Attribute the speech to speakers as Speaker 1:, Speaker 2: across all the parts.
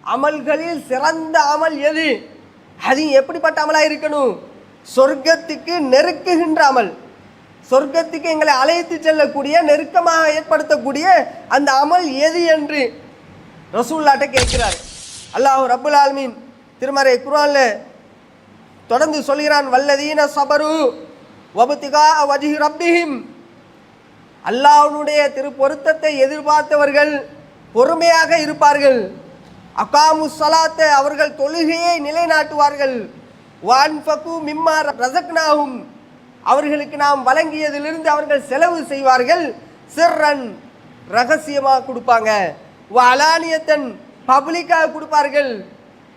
Speaker 1: அமல்களில் சிறந்த அமல் எது? அது எப்படிப்பட்ட அமலாக இருக்கணும்? சொர்க்கத்துக்கு நெருக்குகின்ற அமல், சொர்க்கத்துக்கு எங்களை அழைத்து செல்லக்கூடிய, நெருக்கமாக ஏற்படுத்தக்கூடிய அந்த அமல் எது என்று ரசூலுல்லாஹ்ட்ட கேட்கிறார். அல்லாஹ் ரப்புல் ஆலமீன் திருமறை குர்ஆன்ல தொடர்ந்து சொல்கிறான், வல்லதீன சபரு வபதிகா வஜ்ஹி ரப்பிஹிம், அல்லாஹ்வுடைய திருப்பொருத்தத்தை எதிர்பார்த்தவர்கள் பொறுமையாக இருப்பார்கள். அகாமு ஸலாத்த, அவர்கள் தொழுகையை நிலைநாட்டுவார்கள். வஅன்ஃபகு மிம்மா ரஸக்னாஹும், அவர்களுக்கு நாம் வழங்கியதிலிருந்து அவர்கள் செலவு செய்வார்கள். சிர்ரன், ரகசியமாக கொடுப்பாங்க. வஅலானியத்தன், பப்ளிக்காக கொடுப்பார்கள்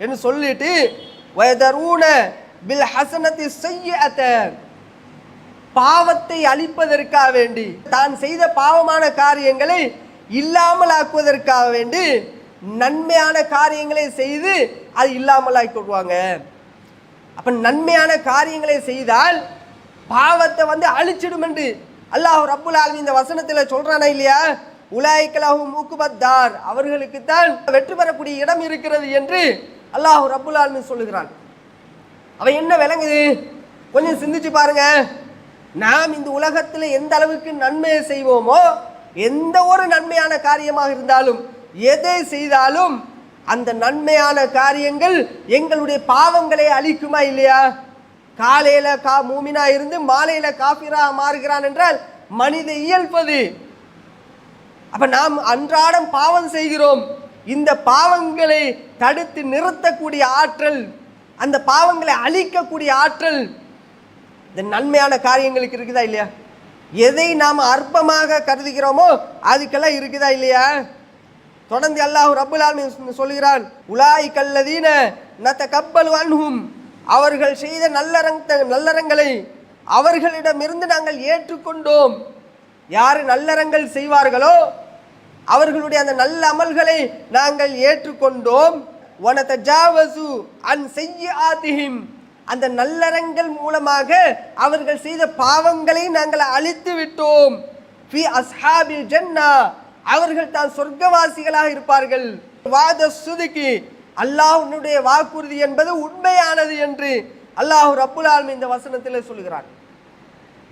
Speaker 1: என்று சொல்லிட்டு வயதரூன பில் ஹஸனத்தி ஸய்யிஅத, பாவத்தை அழிப்பதற்காக வேண்டி, தான் செய்த பாவமான காரியங்களை இல்லாமல் ஆக்குவதற்காக வேண்டி நன்மையான காரியங்களை செய்து அது இல்லாமல் ஆக்கி கொள்வாங்க. அப்ப நன்மையான காரியங்களை செய்தால் பாவத்தை அழிச்சிடும் என்று அல்லாஹ் ரப்புல் ஆலமீன் இந்த வசனத்தில் சொல்றானா இல்லையா? உலாயிக லஹும் உக்பத்தார், அவர்களுக்கு தான் வெற்றி பெறக்கூடிய இடம் இருக்கிறது என்று அல்லாஹ் ரப்புல் ஆலமீன் சொல்லுகிறான். அவன் என்ன விளங்குது? கொஞ்சம் சிந்திச்சு பாருங்க. நாம் இந்த உலகத்தில் எந்த அளவுக்கு நன்மையை செய்வோமோ, எந்த ஒரு நன்மையான காரியமாக இருந்தாலும், எதை செய்தாலும் அந்த நன்மையான காரியங்கள் எங்களுடைய பாவங்களை அழிக்குமா இல்லையா? காலையில மூமினா இருந்து மாலையில காபிரா மாறுகிறான் என்றால் மனித இயல்பது. அப்ப நாம் அன்றாடம் பாவம் செய்கிறோம். இந்த பாவங்களை தடுத்து நிறுத்தக்கூடிய ஆற்றல், அந்த பாவங்களை அழிக்கக்கூடிய ஆற்றல் இந்த நன்மையான காரியங்களுக்கு இருக்குதா இல்லையா? எதை நாம் அற்பமாக கருதுகிறோமோ அதுக்கெல்லாம் இருக்குதா இல்லையா? தொடர்ந்து அல்லாஹ் ரப்புல் ஆலமீன் சொல்கிறான், உலாயிகல்லதீன நதகப்பலு அன்ஹும், அவர்கள் செய்த நல்லறங்களை அவர்களிடமிருந்து நாங்கள் ஏற்றுக்கொண்டோம். யார் நல்லறங்கள் செய்வார்களோ அவர்களுடைய அந்த நல்ல அமல்களை நாங்கள் ஏற்றுக்கொண்டோம். வனதஜாவசு அன் ஸய்யிஆதிஹிம், அந்த நல்லறங்கள் மூலமாக அவர்கள் செய்த பாவங்களை நாங்கள் அழித்து விட்டோம். ஃபி அஸ்ஹாபில் ஜன்னா, அவர்கள் தான் சொர்க்கவாசிகளாக இருப்பார்கள். வாத சுதுகி, அல்லாஹ்வுடைய வாக்குறுதி என்பது உண்மையானது என்று அல்லாஹ் ரப்புல் ஆலமீன் இந்த வசனத்தில் சொல்கிறான்.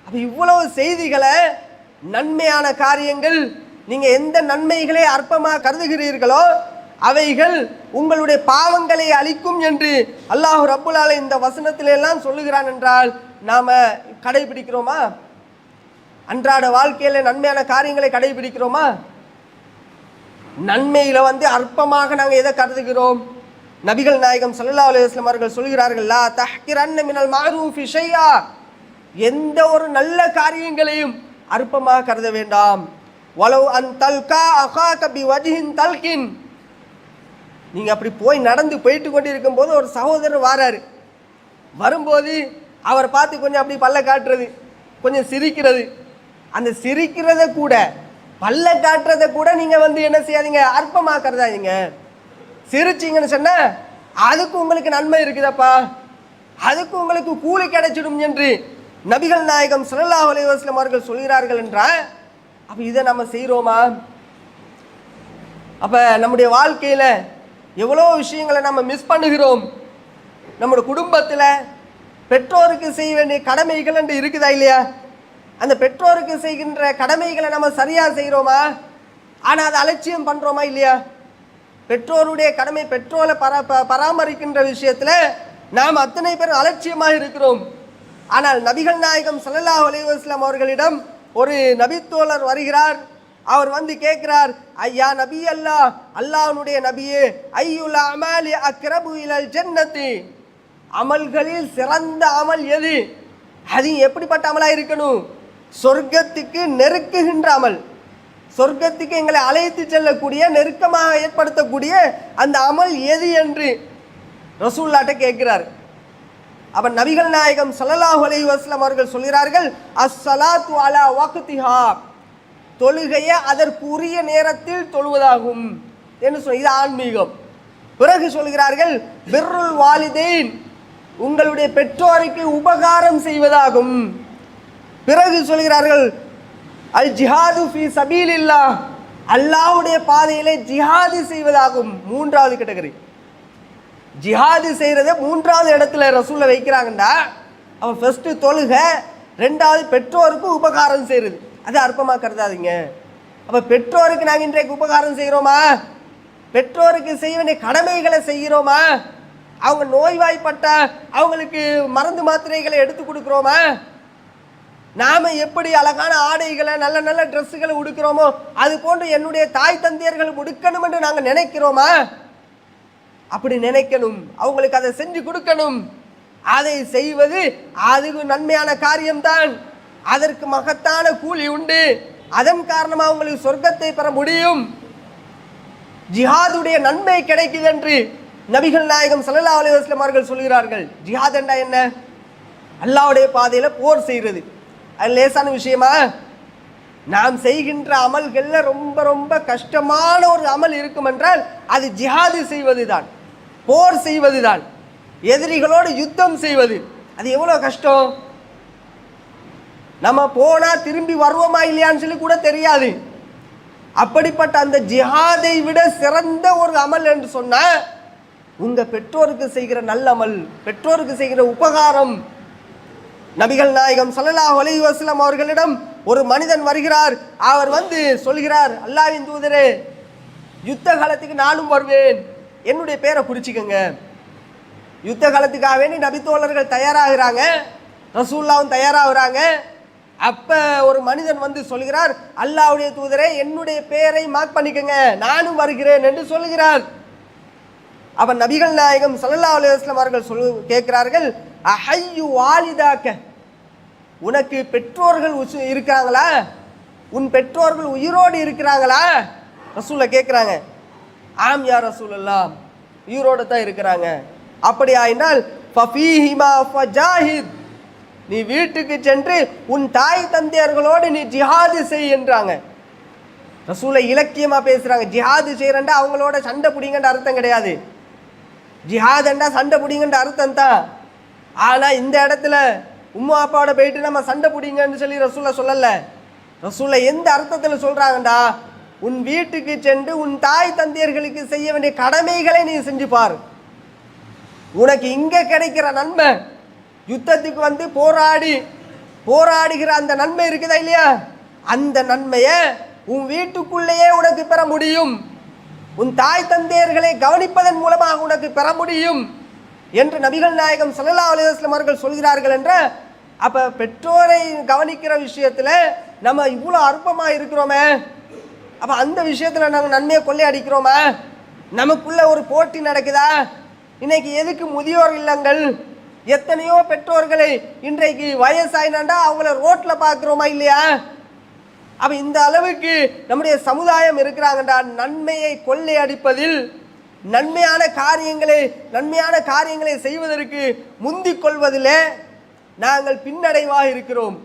Speaker 1: அப்ப இவ்வளவு செய்திகளை, நன்மையான காரியங்கள், நீங்க எந்த நன்மைகளை அற்பமாக கருதுகிறீர்களோ அவைகள் உங்களுடைய பாவங்களை அழிக்கும் என்று அல்லாஹ் ரப்புல் ஆலமீன் இந்த வசனத்தில எல்லாம் சொல்லுகிறான் என்றால் நாம கடைபிடிக்கிறோமா? அன்றாட வாழ்க்கையில நன்மையான காரியங்களை கடைபிடிக்கிறோமா? நன்மையில அற்பமாக நாங்கள் எதை கருதுகிறோம்? நபிகள் நாயகம் ஸல்லல்லாஹு அலைஹி வஸல்லம் அவர்கள் சொல்கிறார்கள், லா தஹ்கிரன்ன மினல் மஅரூஃபி ஷைஆ, எந்த ஒரு நல்ல காரியங்களையும் அற்பமாக கருத வேண்டாம். வலவ் அன் தல்கா அகாக பிவஜ்ஹின் தல்கின், நீங்க அப்படி போய் நடந்து போயிட்டு கொண்டிருக்கும் போது ஒரு சகோதரர் வாராரு. வரும்போது அவரை பார்த்து கொஞ்சம் அப்படி பல்ல காட்டுறது, கொஞ்சம் சிரிக்கிறது. அந்த சிரிக்கிறத கூட, பல்ல காட்டுறத கூட நீங்க என்ன செய்யாதீங்க, அற்பமாக்குறதாதீங்க. சிரிச்சிங்கன்னு சொன்னா அதுக்கு உங்களுக்கு நன்மை இருக்குதப்பா, அதுக்கு உங்களுக்கு கூலி கிடைச்சிடும் என்று நபிகள் நாயகம் ஸல்லல்லாஹு அலைஹி வஸல்லம் அவர்கள் சொல்கிறார்கள் என்றால் அப்ப இதை நம்ம செய்கிறோமா? அப்ப நம்முடைய வாழ்க்கையில எவ்வளோ விஷயங்களை நம்ம மிஸ் பண்ணுகிறோம். நம்முடைய குடும்பத்தில் பெற்றோருக்கு செய்ய வேண்டிய கடமைகள் என்று இருக்குதா இல்லையா? அந்த பெற்றோருக்கு செய்கின்ற கடமைகளை நம்ம சரியா செய்கிறோமா? ஆனால் அதை அலட்சியம் பண்றோமா இல்லையா? பெற்றோருடைய கடமை, பெற்றோரை பராமரிக்கின்ற விஷயத்தில் நாம் அத்தனை பேர் அலட்சியமாக இருக்கிறோம். ஆனால் நபிகள் நாயகம் ஸல்லல்லாஹு அலைஹி வஸல்லம் அவர்களிடம் ஒரு நபித்தோழர் வருகிறார். அவர் கேட்கிறார், ஐயா நபி அல்லாஹ், அல்லாஹ்வுடைய நபியே, ஐயுல் அமாலி அக்ரபு இலல் ஜன்னதி, அமல்களில் சிறந்த அமல் எது? அது எப்படிப்பட்ட அமலாக இருக்கணும்? சொர்க்கத்துக்கு நெருக்குகின்ற அமல், சொர்க்கத்துக்கு எங்களை அழைத்து செல்லக்கூடிய, நெருக்கமாக ஏற்படுத்தக்கூடிய அந்த அமல் எது என்று ரசூலுல்லாஹ்ட்ட கேட்கிறார். அப்ப நபிகள் நாயகம் ஸல்லல்லாஹு அலைஹி வஸல்லம் அவர்கள் சொல்கிறார்கள், அஸ்ஸலாத்து அலா வக்திஹா, தொழுகையை அதற்குரிய நேரத்தில் தொழுவதாகும் என்று இது ஆன்மீகம். பிறகு சொல்கிறார்கள், பிர்ருல் வாலிதைன், உங்களுடைய பெற்றோருக்கு உபகாரம் செய்வதாகும். பிறகு சொல்கிறார்கள், அல் ஜிஹாது ஃபீ சபீலில்லாஹ், அல்லாஹ்வுடைய பாதையிலே ஜிஹாது செய்வதாகும். மூன்றாவது கேட்டகரி. ஜிஹாது செய்யறத மூன்றாவது இடத்துல ரசூலை வைக்கிறாங்கண்டா, அவன் ஃபர்ஸ்ட் தொழுக, ரெண்டாவது பெற்றோருக்கு உபகாரம் செய்யறது. அது அற்பமா கருதாதீங்க. அப்ப பெற்றோருக்கு நாங்கள் இன்றைக்கு உபகாரம் செய்கிறோமா? பெற்றோருக்கு செய்ய வேண்டிய கடமைகளை செய்கிறோமா? அவங்க நோய்வாய்ப்பட்ட அவங்களுக்கு மருந்து மாத்திரைகளை எடுத்து கொடுக்குறோமா? நாம எப்படி அழகான ஆடைகளை நல்ல நல்ல ட்ரெஸ்ஸுகளை உடுக்கிறோமோ அது போன்று என்னுடைய தாய் தந்தையர்கள் உடுக்கணும் என்று நாங்கள் நினைக்கிறோமா? அப்படி நினைக்கணும், அவங்களுக்கு அதை செஞ்சு கொடுக்கணும். அதை செய்வது அது நன்மையான காரியம்தான். அதற்கு மகத்தான கூலி உண்டு. அதன் காரணமாக அவங்களுக்கு சொர்க்கத்தை பெற முடியும். ஜிஹாதுடைய நன்மை கிடைக்குது என்று நபிகள் நாயகம் ஸல்லல்லாஹு அலைஹி வஸல்லம் அவர்கள் சொல்கிறார்கள். ஜிஹாத் என்றா என்ன? அல்லாஹ்வுடைய பாதையில போர் செய்கிறது. அது லேசான விஷயமா? நாம் செய்கின்ற அமல்கள்ல ரொம்ப ரொம்ப கஷ்டமான ஒரு அமல் இருக்கும் என்றால் அது ஜிஹாது செய்வதுதான், போர் செய்வதுதான், எதிரிகளோடு யுத்தம் செய்வது. அது எவ்வளவு கஷ்டம்! நம்ம போனா திரும்பி வருவோமா இல்லையான்னு சொல்லி கூட தெரியாது. அப்படிப்பட்ட அந்த ஜிஹாதை விட சிறந்த ஒரு அமல் என்று சொன்ன உங்க பெற்றோருக்கு செய்கிற நல்ல அமல், பெற்றோருக்கு செய்கிற உபகாரம். நபிகள் நாயகம் ஸல்லல்லாஹு அலைஹி வஸல்லம் அவர்களிடம் ஒரு மனிதன் வருகிறார். அவர் வந்து சொல்கிறார், அல்லாஹ்வின் தூதரே, யுத்த காலத்துக்கு நானும் வருவேன், என்னுடைய பேரை குறிச்சிக்கங்க. யுத்த காலத்துக்காக வேண்டி நபித்தோழர்கள் தயாராகிறாங்க, ரசூலுல்லாஹ்வும் தயாராகிறாங்க. அப்ப ஒரு மனிதன் வந்து சொல்கிறார், அல்லாஹ்வுடைய தூதரே, என்னுடைய பெயரை மார்க் பண்ணிக்கங்க, நானும் வருகிறேன் என்று சொல்கிறார். அப்ப நபிகள் நாயகம் ஸல்லல்லாஹு அலைஹி வஸல்லம் அவர்கள் கேட்கிறார்கள், அஹய்யு வாலிதாக்க, உனக்கு பெற்றோர்கள் இருக்கிறாங்களா? உன் பெற்றோர்கள் உயிரோடு இருக்கிறாங்களா? ரசூலை கேட்கிறாங்க. ஆம் யா ரசூலல்லாஹ், உயிரோடு தான் இருக்கிறாங்க. அப்படி ஆயினால் ஃபஃபீஹிமா ஃபஜாஹித், நீ வீட்டுக்கு சென்று உன் தாய் தந்தையர்களோடு நீ ஜிஹாது செய் என்றாங்க. ரசூலை இலக்கியமா பேசுறாங்க. ஜிஹாது செய்யறண்டா அவங்களோட சண்டை பிடிங்கன்ற அர்த்தம் கிடையாது. ஜிஹாதுண்டா சண்டை பிடிங்கன்ற அர்த்தம் தான். ஆனா இந்த இடத்துல உம்மா அப்பாவோட போயிட்டு நம்ம சண்டை பிடிங்கன்னு சொல்லி ரசூலை சொல்லல. ரசூலை எந்த அர்த்தத்தில் சொல்றாங்கடா, உன் வீட்டுக்கு சென்று உன் தாய் தந்தையர்களுக்கு செய்ய வேண்டிய கடமைகளை நீ செஞ்சு பாரு. உனக்கு இங்க கிடைக்கிற நன்மை, யுத்தத்துக்கு வந்து போராடுகிற அந்த நன்மை இருக்குதா இல்லையா, அந்த நன்மையை உன் வீட்டுக்குள்ளேயே உனக்கு பெற முடியும். உன் தாய் தந்தையர்களை கவனிப்பதன் மூலமாக உனக்கு பெற முடியும் என்று நபிகள் நாயகம் ஸல்லல்லாஹு அலைஹி வஸல்லம் அவர்கள் சொல்கிறார்கள். என்ற அப்ப பெற்றோரை கவனிக்கிற விஷயத்துல நம்ம இவ்வளோ அற்பமா இருக்கிறோமே, அப்ப அந்த விஷயத்துல நாங்கள் நன்மையை கொள்ளையடிக்கிறோமா? நமக்குள்ள ஒரு போட்டி நடக்குதா? இன்னைக்கு எதுக்கு முதியோர் இல்லங்கள்? எத்தனையோ பெற்றோர்களை இன்றைக்கு வயசாயினாண்டா அவங்கள ரோட்ல பார்க்கிறோமா இல்லையா? அப்ப இந்த அளவுக்கு நம்முடைய சமுதாயம் இருக்கிறாங்கடா. நன்மையை கொள்ளையடிப்பதில், நன்மையான காரியங்களை செய்வதற்கு முந்திக் கொள்வதிலே நாங்கள் பின்னடைவாக இருக்கிறோம்.